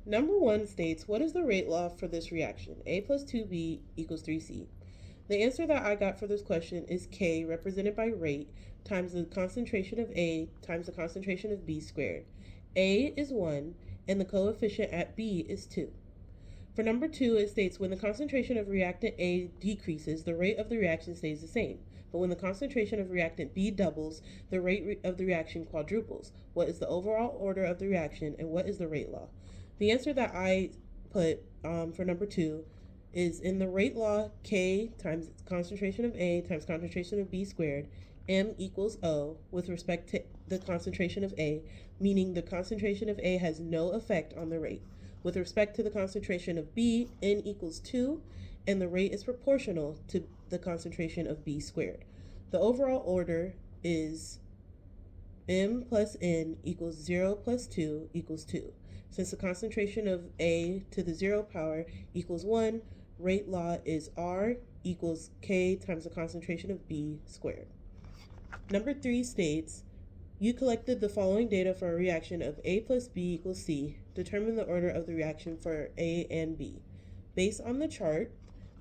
Number 1 states, what is the rate law for this reaction? A plus 2B equals 3C. The answer that I got for this question is K, represented by rate, times the concentration of A times the concentration of B squared. A is 1, and the coefficient at B is 2. For number 2, it states when the concentration of reactant A decreases, the rate of the reaction stays the same. But when the concentration of reactant B doubles, the rate of the reaction quadruples. What is the overall order of the reaction, and what is the rate law? The answer that I put for number 2 is in the rate law, K times concentration of A times concentration of B squared, M equals O with respect to the concentration of A, meaning the concentration of A has no effect on the rate. With respect to the concentration of B, N equals 2, and the rate is proportional to the concentration of B squared. The overall order is M plus N equals 0 plus 2 equals 2. Since the concentration of A to the 0 power equals 1, rate law is R equals K times the concentration of B squared. Number 3 states, you collected the following data for a reaction of A plus B equals C. Determine the order of the reaction for A and B. Based on the chart,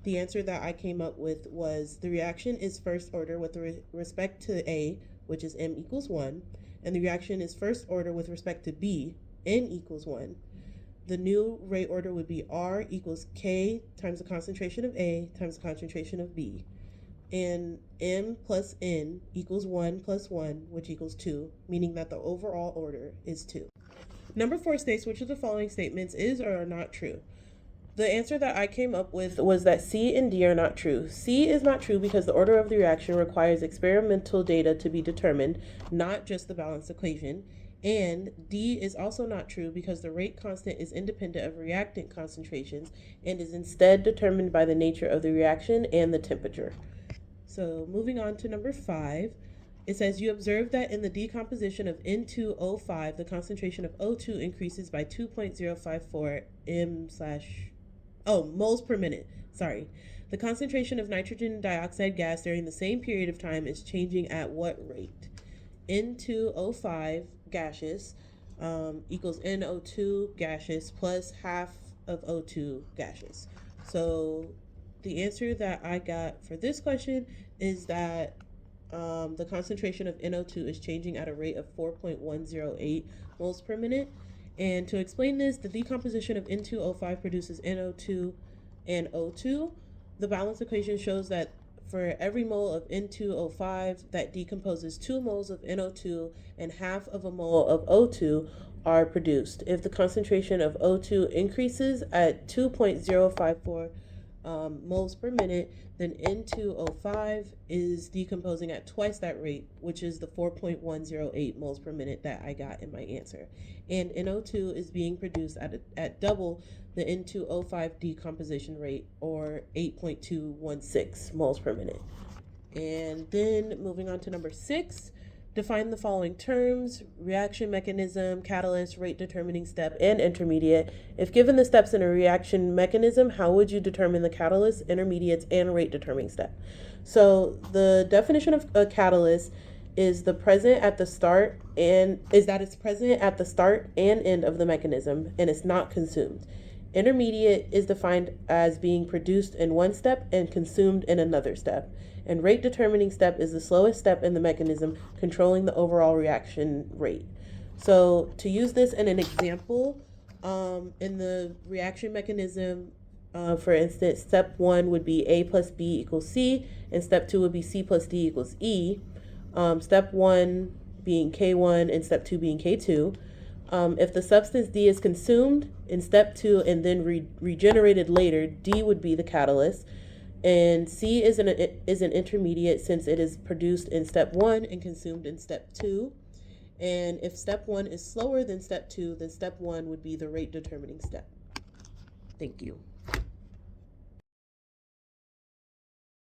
the answer that I came up with was the reaction is first order with respect to A, which is M equals 1, and the reaction is first order with respect to B, N equals 1. The new rate order would be R equals K times the concentration of A times the concentration of B. And M plus N equals 1 plus 1, which equals 2, meaning that the overall order is 2. Number 4 states which of the following statements is or are not true. The answer that I came up with was that C and D are not true. C is not true because the order of the reaction requires experimental data to be determined, not just the balance equation. And D is also not true because the rate constant is independent of reactant concentrations and is instead determined by the nature of the reaction and the temperature. So moving on to number 5, it says you observe that in the decomposition of N2O5, the concentration of O2 increases by 2.054 moles per minute. Sorry. The concentration of nitrogen dioxide gas during the same period of time is changing at what rate? N2O5 gaseous equals NO2 gaseous plus half of O2 gaseous. So the answer that I got for this question is that the concentration of NO2 is changing at a rate of 4.108 moles per minute. And to explain this, the decomposition of N2O5 produces NO2 and O2. The balance equation shows that for every mole of N2O5 that decomposes 2 moles of NO2 and half of a mole of O2 are produced. If the concentration of O2 increases at 2.054 moles per minute, then N2O5 is decomposing at twice that rate, which is the 4.108 moles per minute that I got in my answer. And NO2 is being produced at double the N2O5 decomposition rate, or 8.216 moles per minute. And then moving on to number 6, define the following terms: reaction mechanism, catalyst, rate determining step, and intermediate. If given the steps in a reaction mechanism, how would you determine the catalyst, intermediates, and rate determining step? So the definition of a catalyst is it's present at the start and end of the mechanism, and it's not consumed. Intermediate is defined as being produced in one step and consumed in another step. And rate determining step is the slowest step in the mechanism, controlling the overall reaction rate. So to use this in an example, in the reaction mechanism, for instance, step 1 would be A plus B equals C, and step 2 would be C plus D equals E. Step 1 being K1 and step 2 being K2. If the substance D is consumed in step 2 and then regenerated later, D would be the catalyst. And C is an intermediate since it is produced in step 1 and consumed in step 2. And if step 1 is slower than step 2, then step 1 would be the rate determining step. Thank you.